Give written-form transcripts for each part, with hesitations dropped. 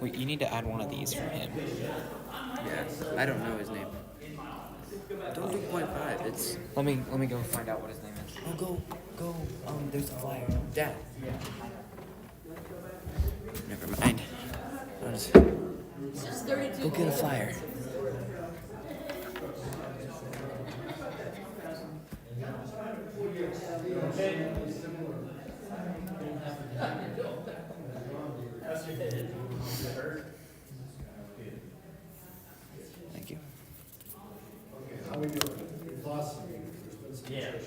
Wait, you need to add one of these for him. Yeah, I don't know his name. Don't do 0.5. It's. Let me go find out what his name is. Oh, go. There's a flyer. Dad. Never mind. I'll just go get a flyer. Thank you. How we doing? We've lost some people. There's been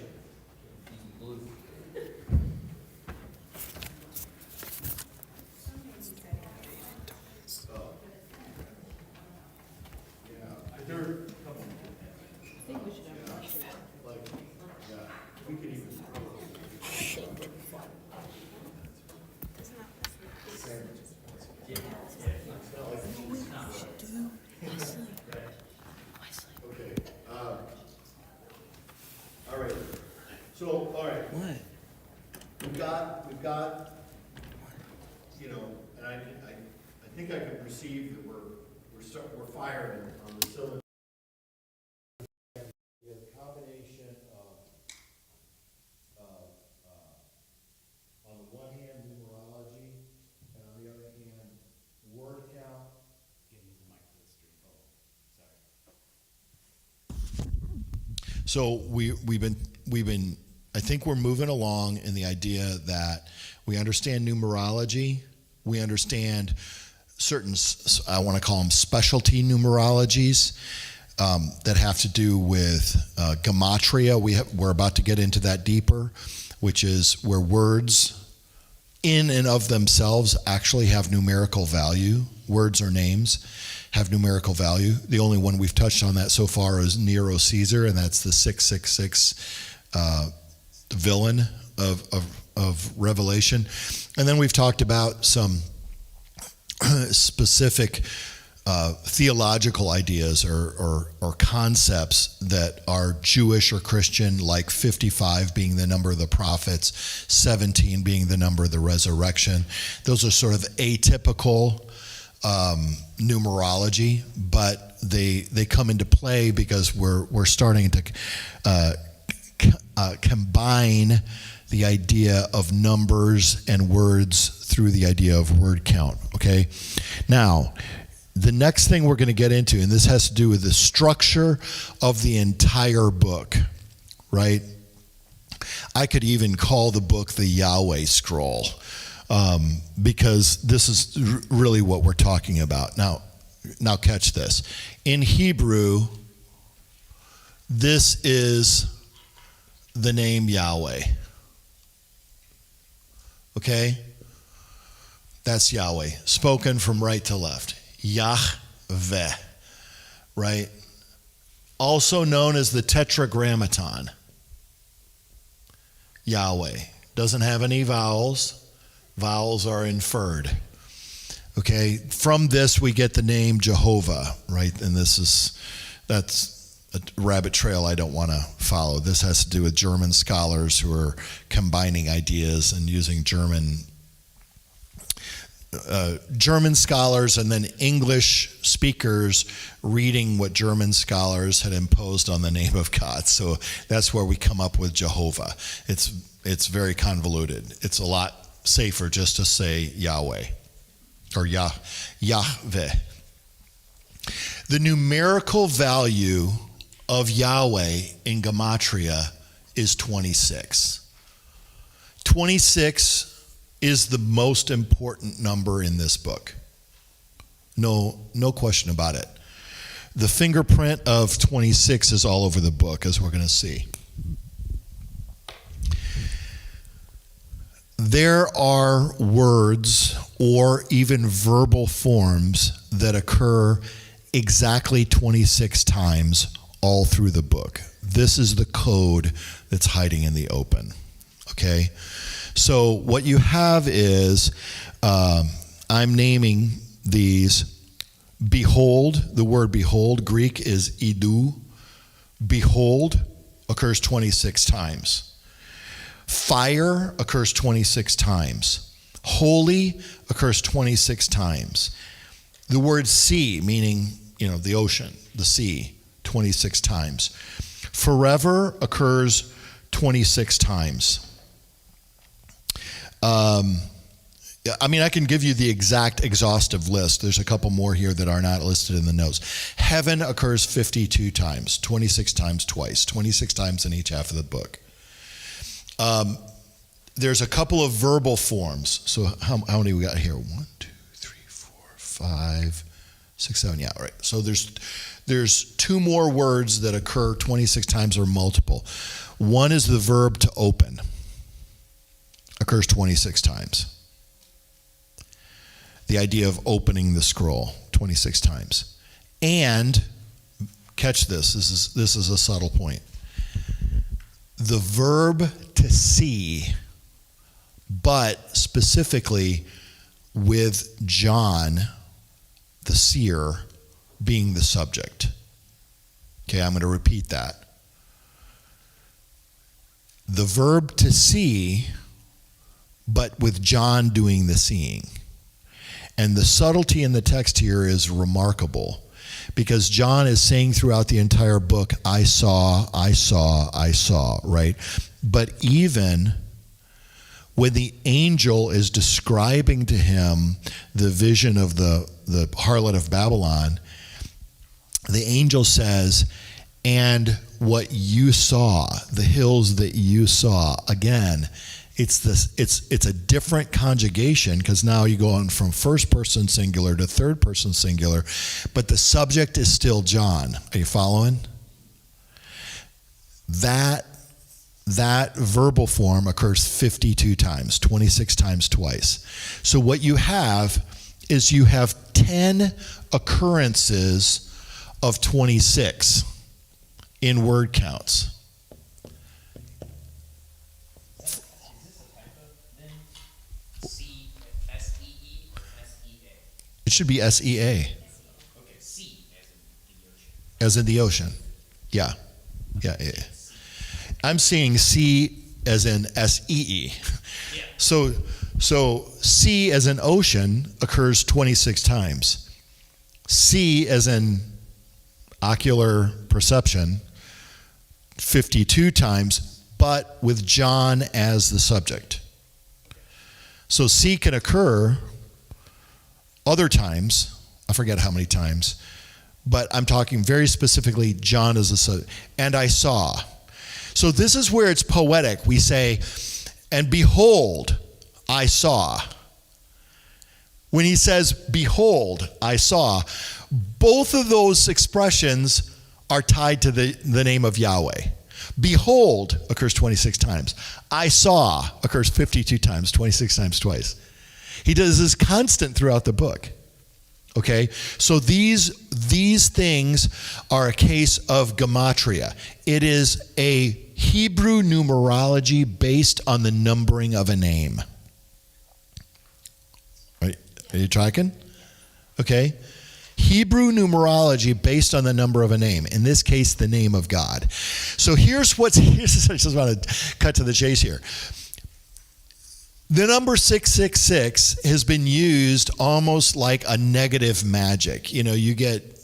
some discussion. Yeah, there are a couple. Like, yeah, we could even. Okay, all right. So, all right. What? We've got, you know, and I think I can perceive that we're firing on the cylinder. We have a combination of, on the one hand, numerology, and on the other hand, word count. Give me the mic for the stream. Sorry. So we've been, I think we're moving along in the idea that we understand numerology, we understand certain, I want to call them specialty numerologies that have to do with gematria. We're about to get into that deeper, which is where words in and of themselves actually have numerical value. Words or names have numerical value. The only one we've touched on that so far is Nero Caesar, and that's the 666 villain of Revelation. And then we've talked about some specific theological ideas or concepts that are Jewish or Christian, like 55 being the number of the prophets, 17 being the number of the resurrection. Those are sort of atypical numerology, but they come into play because we're starting to combine the idea of numbers and words through the idea of word count, okay? Now, the next thing we're going to get into, and this has to do with the structure of the entire book, right? I could even call the book the Yahweh Scroll, because this is really what we're talking about. Now catch this. In Hebrew, this is the name Yahweh. Okay? That's Yahweh, spoken from right to left. Yahweh, right? Also known as the Tetragrammaton. Yahweh. Doesn't have any vowels. Vowels are inferred. Okay? From this we get the name Jehovah, right? And that's a rabbit trail I don't want to follow. This has to do with German scholars who are combining ideas and using German scholars and then English speakers reading what German scholars had imposed on the name of God. So that's where we come up with Jehovah. It's very convoluted. It's a lot safer just to say Yahweh or Yahweh. The numerical value of Yahweh in Gematria is 26. 26 is the most important number in this book. No question about it. The fingerprint of 26 is all over the book, as we're going to see. There are words or even verbal forms that occur exactly 26 times all through the book. This is the code that's hiding in the open. Okay? So what you have is, I'm naming these. Behold, the word behold, Greek is idou. Behold occurs 26 times. Fire occurs 26 times. Holy occurs 26 times. The word sea, meaning, the ocean, the sea, 26 times. Forever occurs 26 times. I can give you the exact exhaustive list. There's a couple more here that are not listed in the notes. Heaven occurs 52 times, 26 times twice, 26 times in each half of the book. There's a couple of verbal forms. So how many we got here? 1, 2, 3, 4, 5, 6, 7. Yeah, right. So there's two more words that occur 26 times or multiple. One is the verb to open. Occurs 26 times. The idea of opening the scroll 26 times. And catch this. This is a subtle point. The verb to see, but specifically with John, the seer, being the subject. Okay, I'm going to repeat that. The verb to see, but with John doing the seeing. And the subtlety in the text here is remarkable because John is saying throughout the entire book, I saw, right? But even when the angel is describing to him the vision of the harlot of Babylon, the angel says, and what you saw, the hills that you saw, again, it's a different conjugation because now you go on from first person singular to third person singular, but the subject is still John. Are you following? That verbal form occurs 52 times, 26 times twice. So what you have is you have 10 occurrences of 26 in word counts. It should be SEA. Okay, sea as in the ocean. Yeah. I'm seeing sea as in SEE. Yeah. So sea as in ocean occurs 26 times. Sea as in ocular perception 52 times, but with John as the subject. So sea can occur other times, I forget how many times, but I'm talking very specifically John as a subject. And I saw. So this is where it's poetic. We say, and behold, I saw. When he says, behold, I saw, both of those expressions are tied to the name of Yahweh. Behold occurs 26 times. I saw occurs 52 times, 26 times twice. He does this constant throughout the book. Okay? So these things are a case of gematria. It is a Hebrew numerology based on the numbering of a name. Are you tracking? Okay? Hebrew numerology based on the number of a name. In this case, the name of God. So I just want to cut to the chase here. The number 666 has been used almost like a negative magic. You get,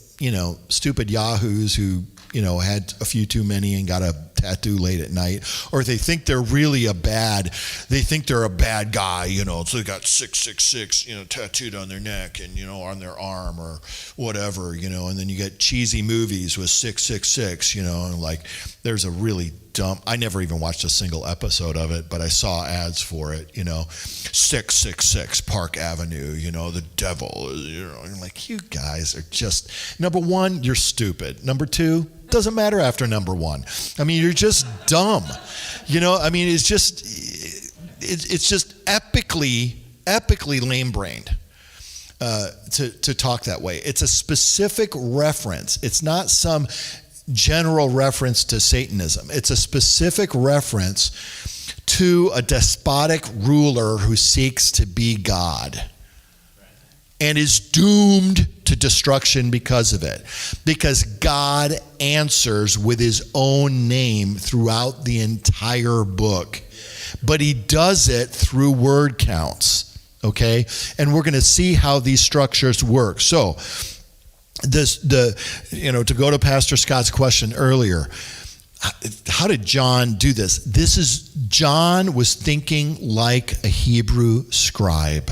stupid yahoos who, had a few too many and got a tattoo late at night, or they think they're really they think they're a bad guy, so they got 666, tattooed on their neck and, on their arm or whatever, and then you get cheesy movies with 666, and like there's a really dumb, I never even watched a single episode of it, but I saw ads for it, 666 Park Avenue, the devil, I'm like, you guys are just, number one, you're stupid. Number two, doesn't matter after number one. I mean, you're just dumb. It's just epically lame-brained to talk that way. It's a specific reference. It's not some general reference to Satanism. It's a specific reference to a despotic ruler who seeks to be God and is doomed to destruction because of it. Because God answers with his own name throughout the entire book. But he does it through word counts. okay? And we're going to see how these structures work. So, to go to Pastor Scott's question earlier, how did John do this? John was thinking like a Hebrew scribe.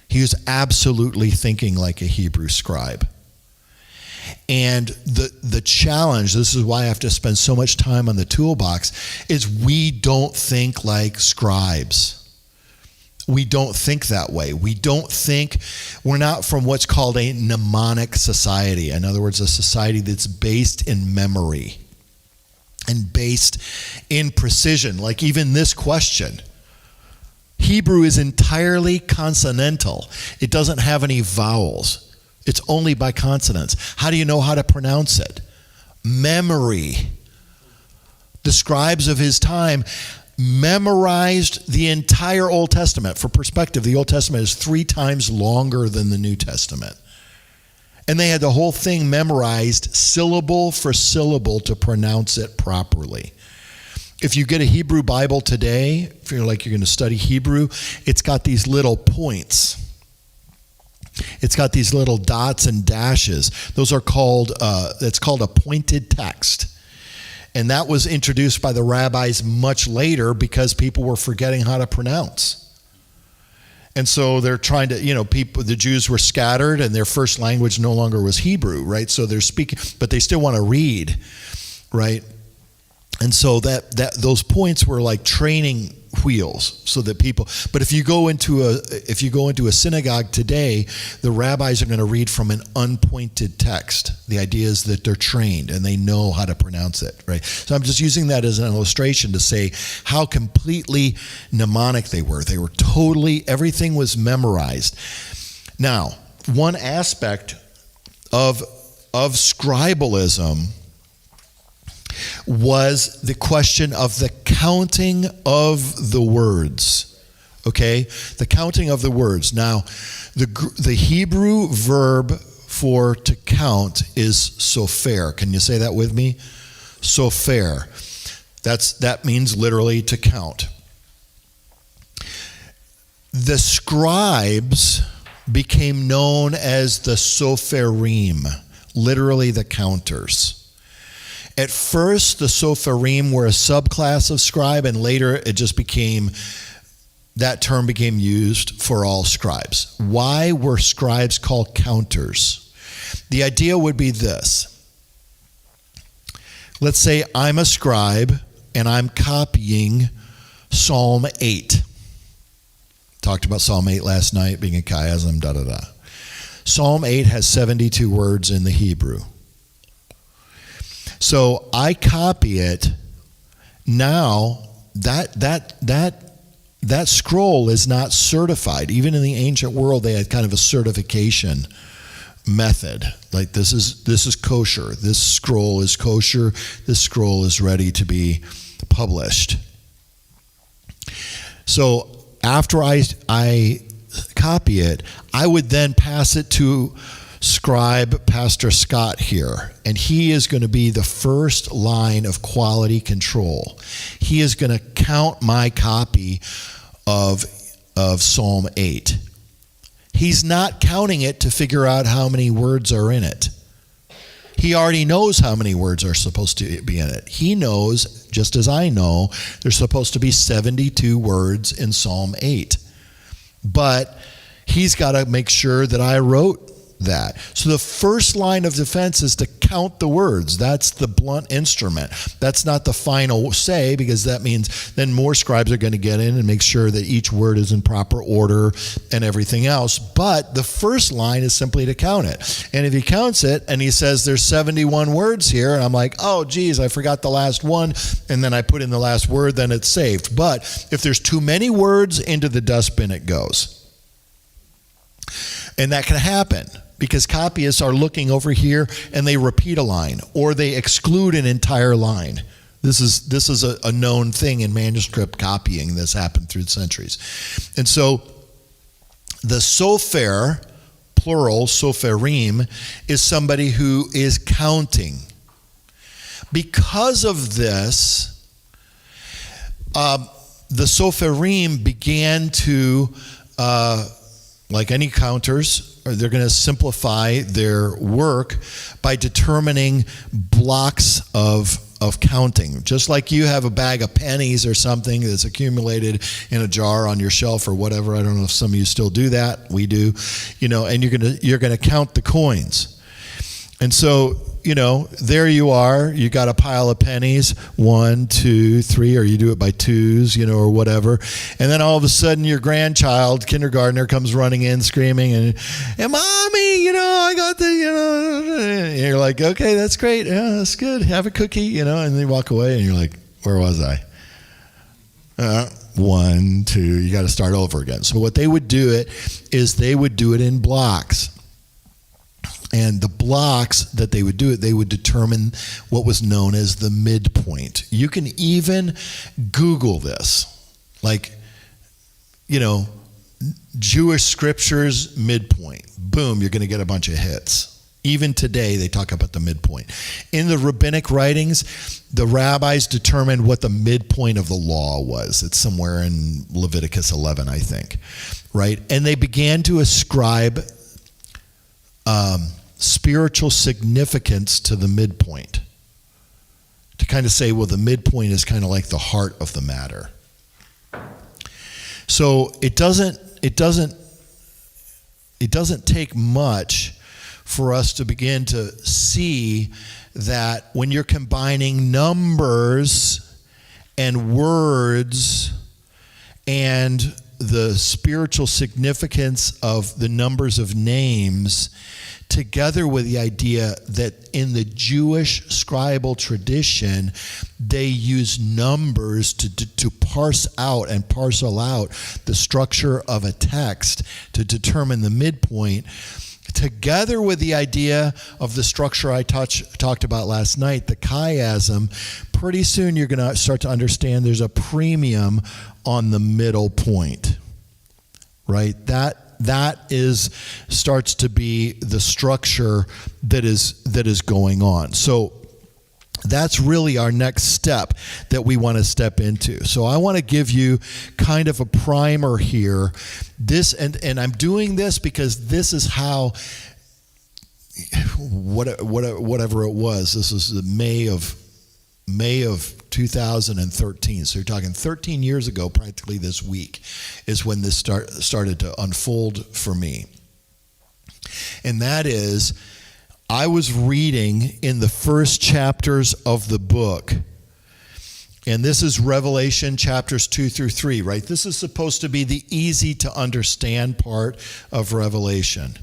He was absolutely thinking like a Hebrew scribe. And the challenge, this is why I have to spend so much time on the toolbox, is we don't think like scribes. We don't think that way. We're not from what's called a mnemonic society. In other words, a society that's based in memory and based in precision. Like even this question. Hebrew is entirely consonantal. It doesn't have any vowels. It's only by consonants. How do you know how to pronounce it? Memory. The scribes of his time memorized the entire Old Testament. For perspective, the Old Testament is 3 times longer than the New Testament. And they had the whole thing memorized syllable for syllable to pronounce it properly. If you get a Hebrew Bible today, if you're going to study Hebrew, it's got these little points. It's got these little dots and dashes. Those are called, it's called a pointed text. And that was introduced by the rabbis much later because people were forgetting how to pronounce. And so they're trying to, the Jews were scattered and their first language no longer was Hebrew, right? So they're speaking, but they still want to read, right? And so those points were like training wheels so that people, but if you go into a synagogue today, the rabbis are going to read from an unpointed text. The idea is that they're trained and they know how to pronounce it, right? So I'm just using that as an illustration to say how completely mnemonic they were. They were everything was memorized. Now, one aspect of scribalism was the question of the counting of the words. Okay? The counting of the words. Now, the Hebrew verb for to count is sofer. Can you say that with me? Sofer. That means literally to count. The scribes became known as the soferim, literally the counters. At first, the Sopharim were a subclass of scribe, and later that term became used for all scribes. Why were scribes called counters? The idea would be this. Let's say I'm a scribe, and I'm copying Psalm 8. Talked about Psalm 8 last night, being a chiasm, da-da-da. Psalm 8 has 72 words in the Hebrew. So I copy it. Now that scroll is not certified. Even in the ancient world, they had kind of a certification method. Like this is kosher. This scroll is kosher. This scroll is ready to be published. So after I copy it, I would then pass it to scribe Pastor Scott here, and he is going to be the first line of quality control. He is going to count my copy of Psalm 8. He's not counting it to figure out how many words are in it. He already knows how many words are supposed to be in it. He knows, just as I know, there's supposed to be 72 words in Psalm 8. But he's got to make sure that I wrote that. So the first line of defense is to count the words. That's the blunt instrument. That's not the final say, because that means then more scribes are going to get in and make sure that each word is in proper order and everything else. But the first line is simply to count it. And if he counts it and he says there's 71 words here, and I'm like, oh geez, I forgot the last one, and then I put in the last word, then it's saved. But if there's too many words, into the dustbin it goes. And that can happen because copyists are looking over here and they repeat a line or they exclude an entire line. This is a known thing in manuscript copying that's happened through the centuries. And so the sofer, plural, soferim, is somebody who is counting. Because of this, the soferim began to like any counters, they're going to simplify their work by determining blocks of counting. Just like you have a bag of pennies or something that's accumulated in a jar on your shelf or whatever. I don't know if some of you still do that. We do, and you're gonna count the coins. And so, there you are. You got a pile of pennies, 1, 2, 3, or you do it by twos, or whatever. And then all of a sudden, your grandchild, kindergartner, comes running in, screaming, and mommy, I got the, and you're like, okay, that's great, yeah, that's good. Have a cookie, and they walk away, and you're like, where was I? 1, 2. You got to start over again. So what they would do is they would do it in blocks. And the blocks that they would do it, they would determine what was known as the midpoint. You can even Google this, like, Jewish scriptures midpoint. Boom, you're going to get a bunch of hits. Even today, they talk about the midpoint. In the rabbinic writings, the rabbis determined what the midpoint of the law was. It's somewhere in Leviticus 11, I think, right? And they began to ascribe spiritual significance to the midpoint, to kind of say, well, the midpoint is kind of like the heart of the matter. So it doesn't take much for us to begin to see that when you're combining numbers and words and the spiritual significance of the numbers of names, together with the idea that in the Jewish scribal tradition, they use numbers to parse out and parcel out the structure of a text to determine the midpoint, together with the idea of the structure I talked about last night, the chiasm. Pretty soon you're going to start to understand there's a premium on the middle point, right? That starts to be the structure that is going on. So that's really our next step that we want to step into. So I want to give you kind of a primer here. This and I'm doing this because this is how whatever it was. This was the May of 2013. So you're talking 13 years ago, practically this week, is when this started to unfold for me. And that is, I was reading in the first chapters of the book. And this is Revelation chapters 2 through 3, right? This is supposed to be the easy to understand part of Revelation.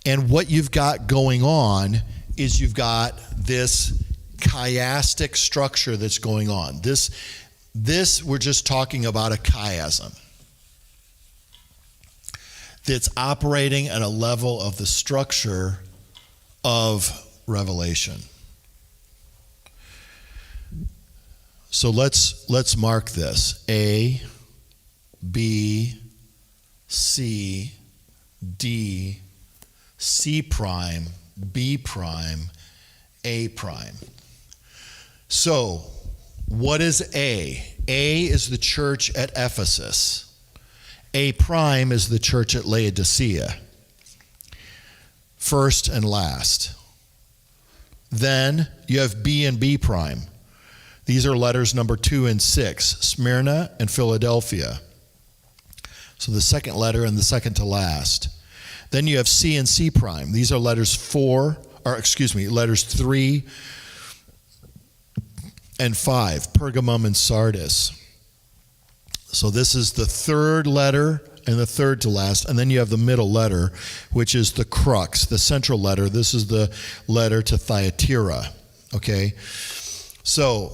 And what you've got going on is you've got this chiastic structure that's going on. This we're just talking about a chiasm that's operating at a level of the structure of Revelation. So let's mark this. A, B, C, D, C prime, B prime, A prime. So, what is A? A is the church at Ephesus. A prime is the church at Laodicea. First and last. Then you have B and B prime. These are letters number 2 and 6, Smyrna and Philadelphia. So the second letter and the second to last. Then you have C and C prime. These are letters 3 and 5, Pergamum and Sardis. So this is the third letter and the third to last. And then you have the middle letter, which is the crux, the central letter. This is the letter to Thyatira. Okay? So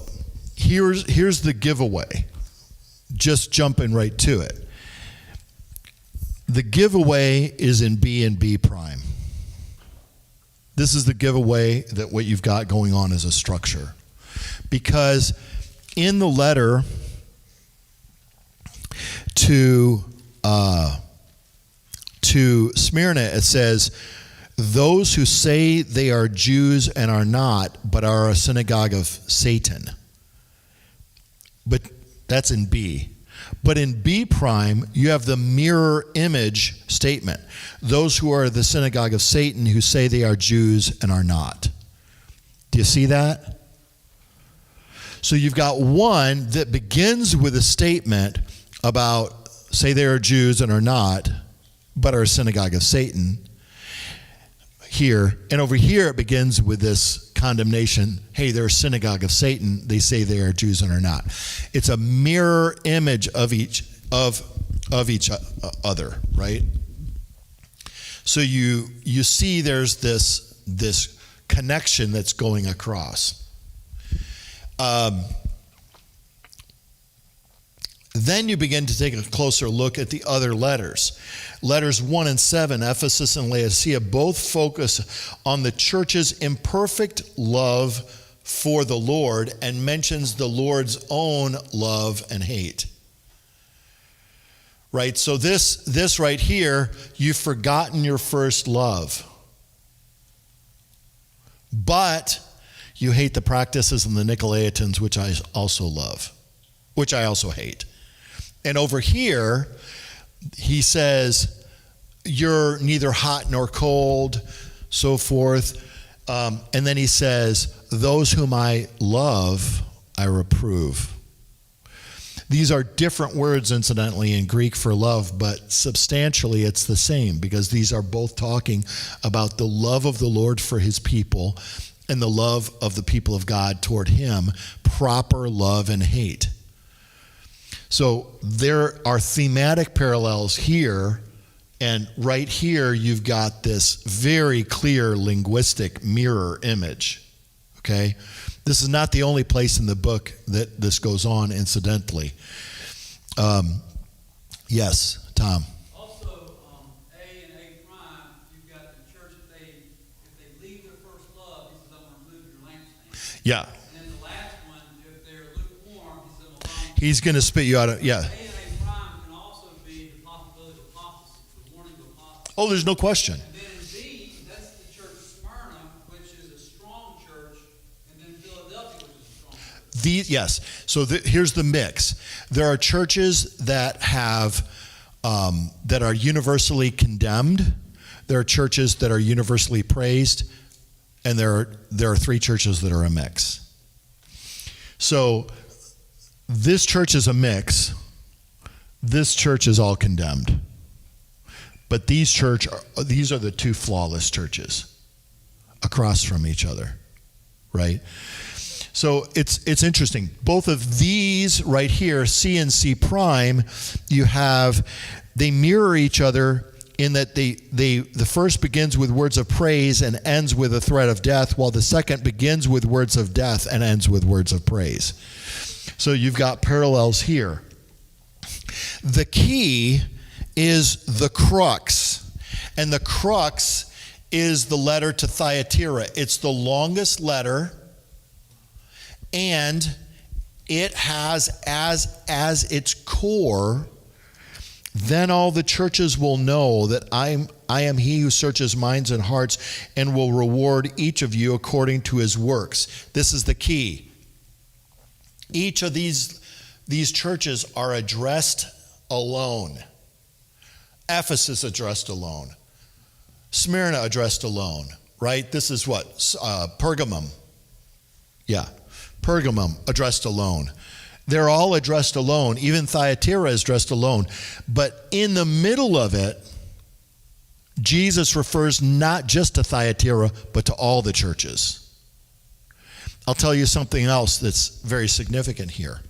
here's the giveaway. Just jumping right to it. The giveaway is in B and B prime. This is the giveaway that what you've got going on is a structure. Because in the letter to Smyrna, it says, those who say they are Jews and are not, but are a synagogue of Satan. But that's in B. But in B prime, you have the mirror image statement. Those who are the synagogue of Satan, who say they are Jews and are not. Do you see that? So you've got one that begins with a statement about, say they are Jews and are not, but are a synagogue of Satan. Here, and over here it begins with this condemnation. Hey, they're a synagogue of Satan. They say they are Jews and are not. It's a mirror image of each other, right? So you see there's this connection that's going across. Then you begin to take a closer look at the other letters. Letters 1 and 7, Ephesus and Laodicea, both focus on the church's imperfect love for the Lord and mentions the Lord's own love and hate. Right? So this right here, you've forgotten your first love. But you hate the practices of the Nicolaitans, which I also love, which I also hate. And over here, he says, you're neither hot nor cold, so forth. And then he says, those whom I love, I reprove. These are different words, incidentally, in Greek for love, but substantially it's the same, because these are both talking about the love of the Lord for his people and the love of the people of God toward him, proper love and hate. So there are thematic parallels here, and right here you've got this very clear linguistic mirror image, okay? This is not the only place in the book that this goes on, incidentally. Yes, Tom. Also, A and A prime, you've got the church, if they leave their first love, he says, I'm going to remove your lampstand. Yeah. And then the last one, if they're lukewarm, he says, I'm going He's going to spit you out of, yeah. A and A prime can also be the possibility of apostasy, the warning of apostasy. Oh, there's no question. And then in B, that's the church of Smyrna, which is a strong church, and then Philadelphia, which is a strong church. Yes. So here's the mix. There are churches that have that are universally condemned. There are churches that are universally praised, and there are three churches that are a mix. So this church is a mix. This church is all condemned. But these are the two flawless churches across from each other, right? So it's interesting. Both of these right here, C and C prime, they mirror each other in that the first begins with words of praise and ends with a threat of death, while the second begins with words of death and ends with words of praise. So you've got parallels here. The key is the crux, and the crux is the letter to Thyatira. It's the longest letter, and it has as its core, then all the churches will know that I am he who searches minds and hearts and will reward each of you according to his works. This is the key. Each of these churches are addressed alone. Ephesus addressed alone. Smyrna addressed alone, right? This is what? Pergamum. Yeah. Pergamum addressed alone. They're all addressed alone. Even Thyatira is addressed alone. But in the middle of it, Jesus refers not just to Thyatira, but to all the churches. I'll tell you something else that's very significant here.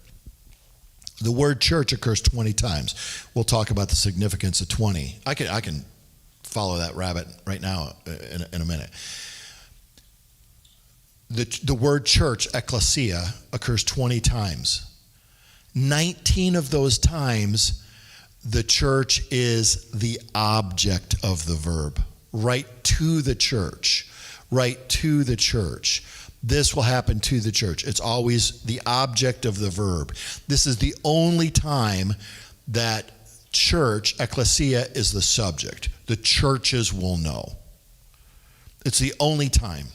The word church occurs 20 times. We'll talk about the significance of 20. I can follow that rabbit right now in a minute. The word church, ecclesia, occurs 20 times. 19 of those times, the church is the object of the verb. Right to the church. Right to the church. This will happen to the church. It's always the object of the verb. This is the only time that church, ecclesia, is the subject. The churches will know. It's the only time.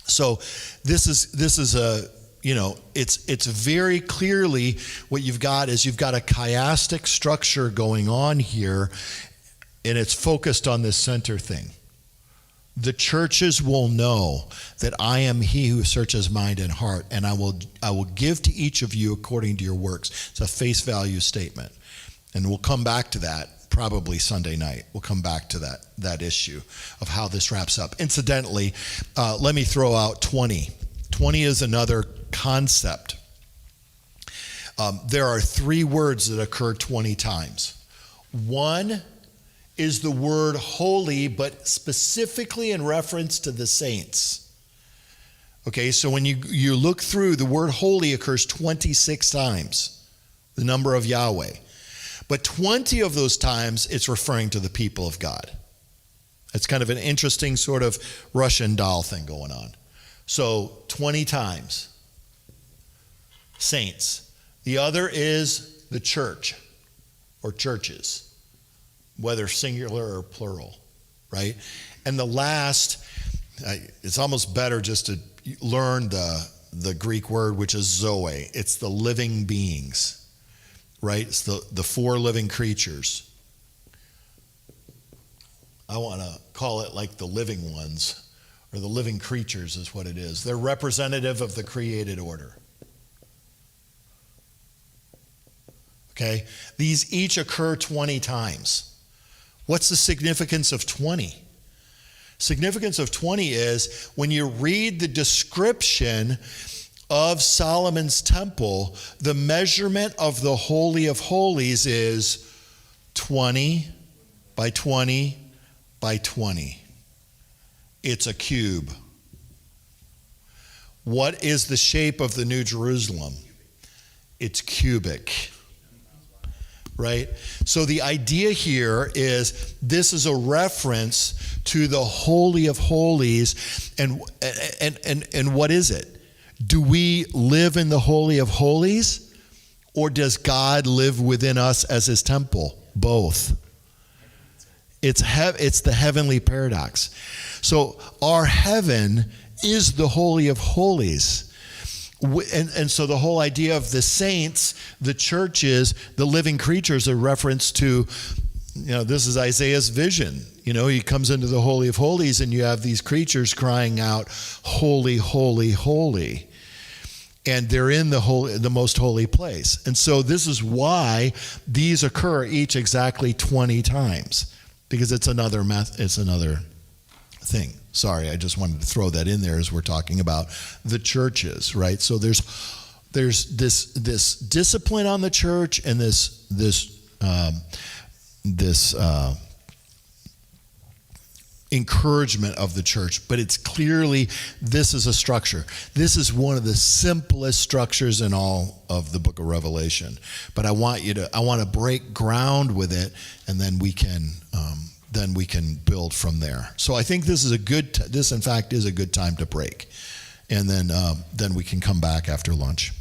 So this is it's very clearly what you've got is you've got a chiastic structure going on here, and it's focused on this center thing. The churches will know that I am he who searches mind and heart, and I will give to each of you according to your works. It's a face value statement. And we'll come back to that probably Sunday night. We'll come back to that issue of how this wraps up. Incidentally, let me throw out 20. 20 is another concept. There are 3 words that occur 20 times. One is the word holy, but specifically in reference to the saints. Okay, so when you look through, the word holy occurs 26 times, the number of Yahweh. But 20 of those times, it's referring to the people of God. It's kind of an interesting sort of Russian doll thing going on. So 20 times, saints. The other is the church or churches, whether singular or plural, right? And the last, it's almost better just to learn the Greek word, which is zoe. It's the living beings, right? It's the 4 living creatures. I want to call it like the living ones, or the living creatures is what it is. They're representative of the created order. Okay? These each occur 20 times. What's the significance of 20? Significance of 20 is when you read the description of Solomon's temple, the measurement of the Holy of Holies is 20 by 20 by 20. It's a cube. What is the shape of the New Jerusalem? It's cubic. Right? So the idea here is this is a reference to the Holy of Holies. And what is it? Do we live in the Holy of Holies? Or does God live within us as his temple? Both. It's the heavenly paradox. So our heaven is the Holy of Holies. And so the whole idea of the saints, the churches, the living creatures, a reference to, this is Isaiah's vision. He comes into the Holy of Holies and you have these creatures crying out, holy, holy, holy. And they're in the most holy place. And so this is why these occur each exactly 20 times, because it's another thing. Sorry, I just wanted to throw that in there as we're talking about the churches, right? So there's this discipline on the church and this encouragement of the church, but it's clearly this is a structure. This is one of the simplest structures in all of the book of Revelation. But I want to break ground with it, and then we can build from there. So I think this in fact is a good time to break, and then we can come back after lunch.